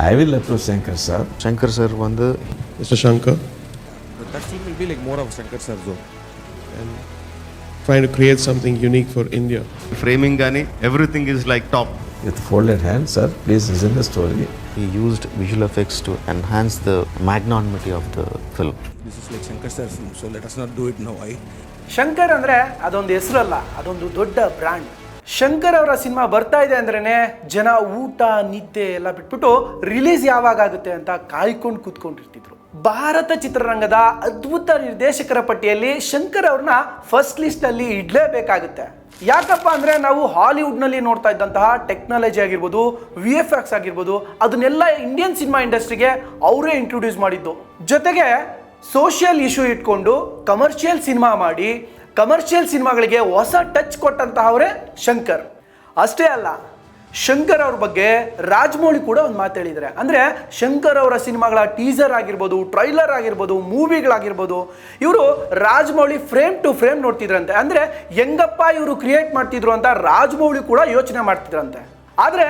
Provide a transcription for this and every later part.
I will approach Shankar sir. Shankar sir வந்து Mr. Shankar, That scene will be like more of Shankar sir though. and trying to create something unique for India. framing గానీ everything is like top. With folded hands, sir, please listen the story. He used visual effects to enhance the magnanimity of the film. This is like Shankar sir film, so let us not do it now. Shankar ಅಂದರೆ ಅದೊಂದು ಹೆಸರಲ್ಲ, ಅದೊಂದು ದೊಡ್ಡ brand. Shankar ಅವರ cinema ಬರ್ತಾ ಇದೆ ಅಂದ್ರೇ ಜನ ಊಟ ನಿದ್ದೆ ಎಲ್ಲ ಬಿಟ್ಬಿಟ್ಟು ರಿಲೀಸ್ ಯಾವಾಗ ಆಗುತ್ತೆ ಅಂತ ಕಾಯ್ಕೊಂಡು ಕೂತ್ಕೊಂಡಿರ್ತಿದ್ರು. ಭಾರತ ಚಿತ್ರರಂಗದ ಅದ್ಭುತ ನಿರ್ದೇಶಕರ ಪಟ್ಟಿಯಲ್ಲಿ ಶಂಕರ್ ಅವ್ರನ್ನ ಫಸ್ಟ್ ಲಿಸ್ಟ್ ಅಲ್ಲಿ ಇಡ್ಲೇಬೇಕಾಗುತ್ತೆ. ಯಾಕಪ್ಪ ಅಂದರೆ ನಾವು ಹಾಲಿವುಡ್ನಲ್ಲಿ ನೋಡ್ತಾ ಇದ್ದಂತಹ ಟೆಕ್ನಾಲಜಿ ಆಗಿರ್ಬೋದು, VFX ಆಗಿರ್ಬೋದು, ಅದನ್ನೆಲ್ಲ ಇಂಡಿಯನ್ ಸಿನಿಮಾ ಇಂಡಸ್ಟ್ರಿಗೆ ಅವರೇ ಇಂಟ್ರೊಡ್ಯೂಸ್ ಮಾಡಿದ್ದು. ಜೊತೆಗೆ ಸೋಷಿಯಲ್ ಇಶ್ಯೂ ಇಟ್ಕೊಂಡು ಕಮರ್ಷಿಯಲ್ ಸಿನಿಮಾ ಮಾಡಿ ಕಮರ್ಷಿಯಲ್ ಸಿನಿಮಾಗಳಿಗೆ ಹೊಸ ಟಚ್ ಕೊಟ್ಟಂತಹವರೇ ಶಂಕರ್. ಅಷ್ಟೇ ಅಲ್ಲ, ಶಂಕರ್ ಅವ್ರ ಬಗ್ಗೆ ರಾಜಮೌಳಿ ಕೂಡ ಒಂದು ಮಾತು ಹೇಳಿದ್ದಾರೆ. ಅಂದರೆ ಶಂಕರ್ ಅವರ ಸಿನಿಮಾಗಳ ಟೀಸರ್ ಆಗಿರ್ಬೋದು, ಟ್ರೈಲರ್ ಆಗಿರ್ಬೋದು, ಮೂವಿಗಳಾಗಿರ್ಬೋದು, ಇವರು ರಾಜಮೌಳಿ ಫ್ರೇಮ್ ಟು ಫ್ರೇಮ್ ನೋಡ್ತಿದ್ರಂತೆ. ಅಂದರೆ ಹೆಂಗಪ್ಪ ಇವರು ಕ್ರಿಯೇಟ್ ಮಾಡ್ತಿದ್ರು ಅಂತ ರಾಜಮೌಳಿ ಕೂಡ ಯೋಚನೆ ಮಾಡ್ತಿದ್ರಂತೆ. ಆದರೆ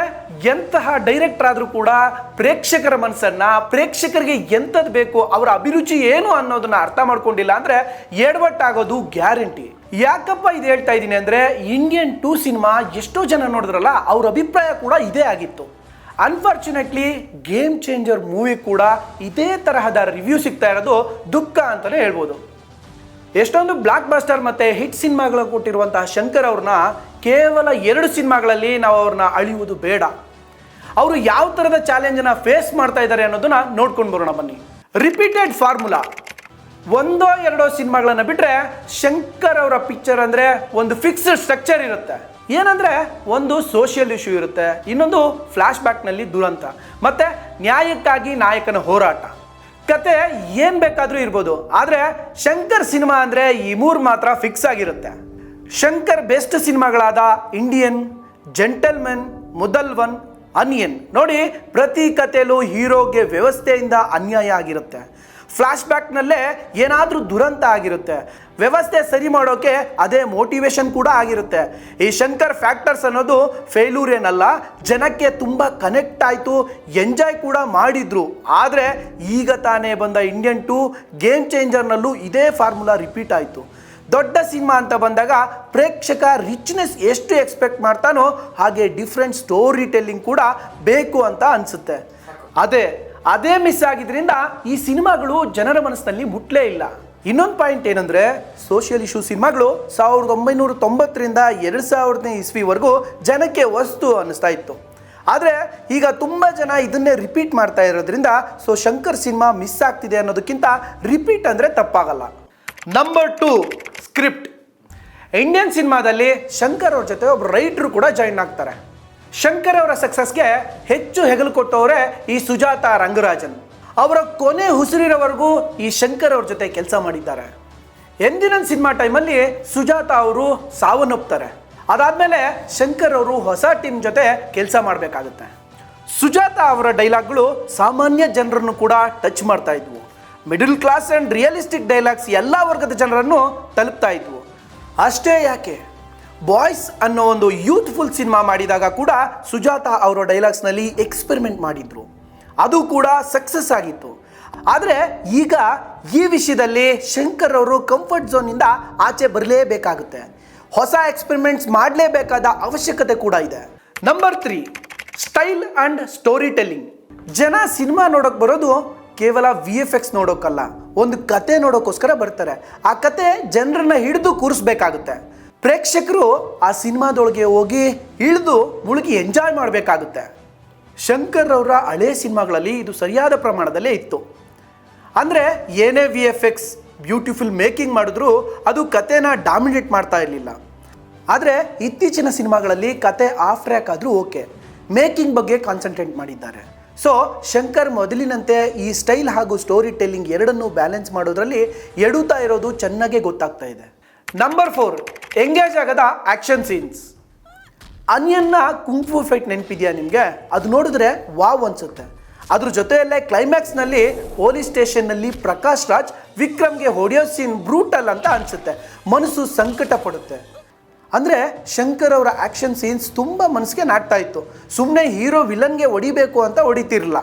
ಎಂತಹ ಡೈರೆಕ್ಟರ್ ಆದರೂ ಕೂಡ ಪ್ರೇಕ್ಷಕರ ಮನಸ್ಸನ್ನು, ಪ್ರೇಕ್ಷಕರಿಗೆ ಎಂಥದ್ದು ಬೇಕು, ಅವರ ಅಭಿರುಚಿ ಏನು ಅನ್ನೋದನ್ನ ಅರ್ಥ ಮಾಡ್ಕೊಂಡಿಲ್ಲ ಅಂದರೆ ಎಡವಟ್ಟಾಗೋದು ಗ್ಯಾರಂಟಿ. ಯಾಕಪ್ಪ ಇದು ಹೇಳ್ತಾ ಇದ್ದೀನಿ ಅಂದರೆ, ಇಂಡಿಯನ್ 2 ಸಿನಿಮಾ ಎಷ್ಟೋ ಜನ ನೋಡಿದ್ರಲ್ಲ, ಅವ್ರ ಅಭಿಪ್ರಾಯ ಕೂಡ ಇದೇ ಆಗಿತ್ತು. ಅನ್ಫಾರ್ಚುನೇಟ್ಲಿ ಗೇಮ್ ಚೇಂಜರ್ ಮೂವಿ ಕೂಡ ಇದೇ ತರಹದ ರಿವ್ಯೂ ಸಿಗ್ತಾ ಇರೋದು ದುಃಖ ಅಂತಲೇ ಹೇಳ್ಬೋದು. ಎಷ್ಟೊಂದು ಬ್ಲಾಕ್ ಬಸ್ಟರ್ ಮತ್ತು ಹಿಟ್ ಸಿನಿಮಾಗಳು ಕೊಟ್ಟಿರುವಂತಹ ಶಂಕರ್ ಅವ್ರನ್ನ ಕೇವಲ 2 ಸಿನಿಮಾಗಳಲ್ಲಿ ನಾವು ಅವ್ರನ್ನ ಅಳಿಯುವುದು ಬೇಡ. ಅವರು ಯಾವ ಥರದ ಚಾಲೆಂಜನ್ನು ಫೇಸ್ ಮಾಡ್ತಾ ಇದ್ದಾರೆ ಅನ್ನೋದನ್ನ ನೋಡ್ಕೊಂಡು ಬರೋಣ ಬನ್ನಿ. ರಿಪೀಟೆಡ್ ಫಾರ್ಮುಲಾ, 1-2 ಸಿನಿಮಾಗಳನ್ನು ಬಿಟ್ಟರೆ ಶಂಕರ್ ಅವರ ಪಿಕ್ಚರ್ ಅಂದರೆ ಒಂದು ಫಿಕ್ಸ್ಡ್ ಸ್ಟ್ರಕ್ಚರ್ ಇರುತ್ತೆ. ಏನಂದರೆ, ಒಂದು ಸೋಷಿಯಲ್ ಇಶ್ಯೂ ಇರುತ್ತೆ, ಇನ್ನೊಂದು ಫ್ಲ್ಯಾಶ್ ಬ್ಯಾಕ್ನಲ್ಲಿ ದುರಂತ, ಮತ್ತು ನ್ಯಾಯಕ್ಕಾಗಿ ನಾಯಕನ ಹೋರಾಟ. ಕತೆ ಏನು ಬೇಕಾದರೂ ಇರ್ಬೋದು, ಆದರೆ ಶಂಕರ್ ಸಿನಿಮಾ ಅಂದರೆ ಈ 3 ಮಾತ್ರ ಫಿಕ್ಸ್ ಆಗಿರುತ್ತೆ. ಶಂಕರ್ ಬೆಸ್ಟ್ ಸಿನಿಮಾಗಳಾದ ಇಂಡಿಯನ್, ಜೆಂಟಲ್ಮನ್, ಮುದಲ್ವನ್, ಅನಿಯನ್ ನೋಡಿ, ಪ್ರತಿ ಕಥೆಯಲ್ಲೂ ಹೀರೋಗೆ ವ್ಯವಸ್ಥೆಯಿಂದ ಅನ್ಯಾಯ ಆಗಿರುತ್ತೆ. ಫ್ಲ್ಯಾಶ್ ಬ್ಯಾಕ್ನಲ್ಲೇ ಏನಾದರೂ ದುರಂತ ಆಗಿರುತ್ತೆ. ವ್ಯವಸ್ಥೆ ಸರಿ ಮಾಡೋಕೆ ಅದೇ ಮೋಟಿವೇಶನ್ ಕೂಡ ಆಗಿರುತ್ತೆ. ಈ ಶಂಕರ್ ಫ್ಯಾಕ್ಟರ್ಸ್ ಅನ್ನೋದು ಫೇಲ್ಯೂರ್ ಏನಲ್ಲ, ಜನಕ್ಕೆ ತುಂಬ ಕನೆಕ್ಟ್ ಆಯಿತು, ಎಂಜಾಯ್ ಕೂಡ ಮಾಡಿದ್ರು. ಆದರೆ ಈಗ ತಾನೇ ಬಂದ ಇಂಡಿಯನ್ 2 ಗೇಮ್ ಚೇಂಜರ್ನಲ್ಲೂ ಇದೇ ಫಾರ್ಮುಲಾ ರಿಪೀಟ್ ಆಯಿತು. ದೊಡ್ಡ ಸಿನಿಮಾ ಅಂತ ಬಂದಾಗ ಪ್ರೇಕ್ಷಕ ರಿಚ್ನೆಸ್ ಎಷ್ಟು ಎಕ್ಸ್ಪೆಕ್ಟ್ ಮಾಡ್ತಾನೋ ಹಾಗೆ ಡಿಫ್ರೆಂಟ್ ಸ್ಟೋರಿ ಟೆಲ್ಲಿಂಗ್ ಕೂಡ ಬೇಕು ಅಂತ ಅನಿಸುತ್ತೆ. ಅದೇ ಮಿಸ್ ಆಗಿದ್ರಿಂದ ಈ ಸಿನಿಮಾಗಳು ಜನರ ಮನಸ್ಸಿನಲ್ಲಿ ಮುಟ್ಲೇ ಇಲ್ಲ. ಇನ್ನೊಂದು ಪಾಯಿಂಟ್ ಏನಂದರೆ, ಸೋಷಿಯಲ್ ಇಶ್ಯೂ ಸಿನಿಮಾಗಳು 1990ರಿಂದ 2000ನೇ ಇಸ್ವಿವರೆಗೂ ಜನಕ್ಕೆ ವಸ್ತು ಅನ್ನಿಸ್ತಾ ಇತ್ತು. ಆದರೆ ಈಗ ತುಂಬ ಜನ ಇದನ್ನೇ ರಿಪೀಟ್ ಮಾಡ್ತಾ ಇರೋದ್ರಿಂದ ಶಂಕರ್ ಸಿನಿಮಾ ಮಿಸ್ ಆಗ್ತಿದೆ ಅನ್ನೋದಕ್ಕಿಂತ ರಿಪೀಟ್ ಅಂದರೆ ತಪ್ಪಾಗಲ್ಲ. Number 2, script. ಇಂಡಿಯನ್ ಸಿನಿಮಾದಲ್ಲಿ ಶಂಕರ್ ಅವ್ರ ಜೊತೆ ಒಬ್ಬ ರೈಟ್ರು ಕೂಡ ಜಾಯಿನ್ ಆಗ್ತಾರೆ. ಶಂಕರ್ ಅವರ ಸಕ್ಸಸ್ಗೆ ಹೆಚ್ಚು ಹೆಗಲು ಕೊಟ್ಟವರೇ ಈ ಸುಜಾತಾ ರಂಗರಾಜನ್. ಅವರ ಕೊನೆ ಉಸಿರಿರೋವರೆಗೂ ಈ ಶಂಕರ್ ಅವ್ರ ಜೊತೆ ಕೆಲಸ ಮಾಡಿದ್ದಾರೆ. ಎಂದಿನ ಸಿನಿಮಾ ಟೈಮಲ್ಲಿ ಸುಜಾತಾ ಅವರು ಸಾವನ್ನಪ್ತಾರೆ. ಅದಾದಮೇಲೆ ಶಂಕರ್ ಅವರು ಹೊಸ ಟೀಮ್ ಜೊತೆ ಕೆಲಸ ಮಾಡಬೇಕಾಗುತ್ತೆ. ಸುಜಾತಾ ಅವರ ಡೈಲಾಗ್ಗಳು ಸಾಮಾನ್ಯ ಜನರನ್ನು ಕೂಡ ಟಚ್ ಮಾಡ್ತಾ ಇದ್ವು. Middle class and realistic dialogues ಎಲ್ಲ ವರ್ಗದ ಜನರನ್ನು ತಲುಪ್ತಾ ಇದ್ವು. ಅಷ್ಟೇ ಯಾಕೆ, ಬಾಯ್ಸ್ ಅನ್ನೋ ಒಂದು ಯೂತ್ಫುಲ್ ಸಿನಿಮಾ ಮಾಡಿದಾಗ ಕೂಡ ಸುಜಾತಾ ಅವರ ಡೈಲಾಗ್ಸ್ನಲ್ಲಿ ಎಕ್ಸ್ಪೆರಿಮೆಂಟ್ ಮಾಡಿದ್ರು, ಅದು ಕೂಡ ಸಕ್ಸಸ್ ಆಗಿತ್ತು. ಆದರೆ ಈಗ ಈ ವಿಷಯದಲ್ಲಿ ಶಂಕರ್ ಅವರು ಕಂಫರ್ಟ್ ಝೋನಿಂದ ಆಚೆ ಬರಲೇಬೇಕಾಗುತ್ತೆ. ಹೊಸ ಎಕ್ಸ್ಪೆರಿಮೆಂಟ್ಸ್ ಮಾಡಲೇಬೇಕಾದ ಅವಶ್ಯಕತೆ ಕೂಡ ಇದೆ. Number 3, style and story telling. ಜನ ಸಿನಿಮಾ ನೋಡೋಕೆ ಬರೋದು ಕೇವಲ VFX ನೋಡೋಕ್ಕಲ್ಲ, ಒಂದು ಕತೆ ನೋಡೋಕ್ಕೋಸ್ಕರ ಬರ್ತಾರೆ. ಆ ಕತೆ ಜನರನ್ನ ಹಿಡಿದು ಕೂರಿಸ್ಬೇಕಾಗುತ್ತೆ. ಪ್ರೇಕ್ಷಕರು ಆ ಸಿನಿಮಾದೊಳಗೆ ಹೋಗಿ ಇಳಿದು ಮುಳುಗಿ ಎಂಜಾಯ್ ಮಾಡಬೇಕಾಗುತ್ತೆ. ಶಂಕರ್ ಅವರ ಹಳೆ ಸಿನಿಮಾಗಳಲ್ಲಿ ಇದು ಸರಿಯಾದ ಪ್ರಮಾಣದಲ್ಲೇ ಇತ್ತು. ಅಂದರೆ ಏನೇ VFX ಬ್ಯೂಟಿಫುಲ್ ಮೇಕಿಂಗ್ ಮಾಡಿದ್ರೂ ಅದು ಕತೆನ ಡಾಮಿನೇಟ್ ಮಾಡ್ತಾ ಇರಲಿಲ್ಲ. ಆದರೆ ಇತ್ತೀಚಿನ ಸಿನಿಮಾಗಳಲ್ಲಿ ಕತೆ ಆಫ್ ಟ್ರ್ಯಾಕ್ ಆದರೂ ಓಕೆ, ಮೇಕಿಂಗ್ ಬಗ್ಗೆ ಕಾನ್ಸಂಟ್ರೇಟ್ ಮಾಡಿದ್ದಾರೆ. ಶಂಕರ್ ಮೊದಲಿನಂತೆ ಈ ಸ್ಟೈಲ್ ಹಾಗೂ ಸ್ಟೋರಿ ಟೆಲ್ಲಿಂಗ್ ಎರಡನ್ನೂ ಬ್ಯಾಲೆನ್ಸ್ ಮಾಡೋದ್ರಲ್ಲಿ ಎಡುತ್ತಾ ಇರೋದು ಚೆನ್ನಾಗೇ ಗೊತ್ತಾಗ್ತಾ ಇದೆ. ನಂಬರ್ 4, ಎಂಗೇಜ್ ಆಗದ ಆ್ಯಕ್ಷನ್ ಸೀನ್ಸ್. ಅನಿಯನ್ನ ಕುಂಫು ಫೈಟ್ ನೆನಪಿದೆಯಾ ನಿಮಗೆ? ಅದು ನೋಡಿದ್ರೆ ವಾವ್ ಅನಿಸುತ್ತೆ. ಅದ್ರ ಜೊತೆಯಲ್ಲೇ ಕ್ಲೈಮ್ಯಾಕ್ಸ್ನಲ್ಲಿ ಪೊಲೀಸ್ ಸ್ಟೇಷನ್ನಲ್ಲಿ ಪ್ರಕಾಶ್ ರಾಜ್ ವಿಕ್ರಮ್ಗೆ ಹೊಡೆಯೋ ಸೀನ್ ಬ್ರೂಟಲ್ ಅಂತ ಅನಿಸುತ್ತೆ, ಮನಸ್ಸು ಸಂಕಟ ಪಡುತ್ತೆ. ಅಂದರೆ ಶಂಕರ್ ಅವರ ಆ್ಯಕ್ಷನ್ ಸೀನ್ಸ್ ತುಂಬ ಮನಸ್ಸಿಗೆ ನಾಟ್ತಾ ಇತ್ತು. ಸುಮ್ಮನೆ ಹೀರೋ ವಿಲನ್ಗೆ ಹೊಡಿಬೇಕು ಅಂತ ಹೊಡಿತಿರಲಿಲ್ಲ.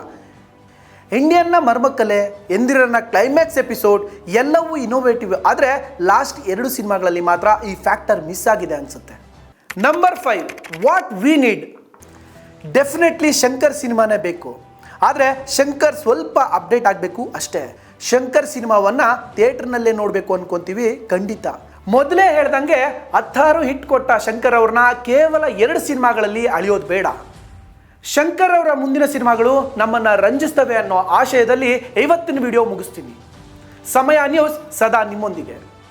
ಇಂಡಿಯನ್ನ ಮರ್ಮಕಲೆ, ಎಂದಿರನ್ನ ಕ್ಲೈಮ್ಯಾಕ್ಸ್ ಎಪಿಸೋಡ್ ಎಲ್ಲವೂ ಇನೋವೇಟಿವ್. ಆದರೆ ಲಾಸ್ಟ್ 2 ಸಿನಿಮಾಗಳಲ್ಲಿ ಮಾತ್ರ ಈ ಫ್ಯಾಕ್ಟರ್ ಮಿಸ್ ಆಗಿದೆ ಅನಿಸುತ್ತೆ. Number 5, what we need. Definitely Shankar ಸಿನಿಮಾನೇ ಬೇಕು. ಆದರೆ ಶಂಕರ್ ಸ್ವಲ್ಪ ಅಪ್ಡೇಟ್ ಆಗಬೇಕು ಅಷ್ಟೇ. ಶಂಕರ್ ಸಿನಿಮಾವನ್ನು ಥಿಯೇಟರ್ನಲ್ಲೇ ನೋಡಬೇಕು ಅನ್ಕೊಂತೀವಿ ಖಂಡಿತ. ಮೊದಲೇ ಹೇಳ್ದಂಗೆ 16 ಹಿಟ್ ಕೊಟ್ಟ ಶಂಕರ್ ಅವ್ರನ್ನ ಕೇವಲ 2 ಸಿನಿಮಾಗಳಲ್ಲಿ ಅಳಿಯೋದು ಬೇಡ. ಶಂಕರ್ ಅವರ ಮುಂದಿನ ಸಿನಿಮಾಗಳು ನಮ್ಮನ್ನು ರಂಜಿಸ್ತವೆ ಅನ್ನೋ ಆಶಯದಲ್ಲಿ ಇವತ್ತಿನ ವಿಡಿಯೋ ಮುಗಿಸ್ತೀನಿ. ಸಮಯ ನ್ಯೂಸ್ ಸದಾ ನಿಮ್ಮೊಂದಿಗೆ.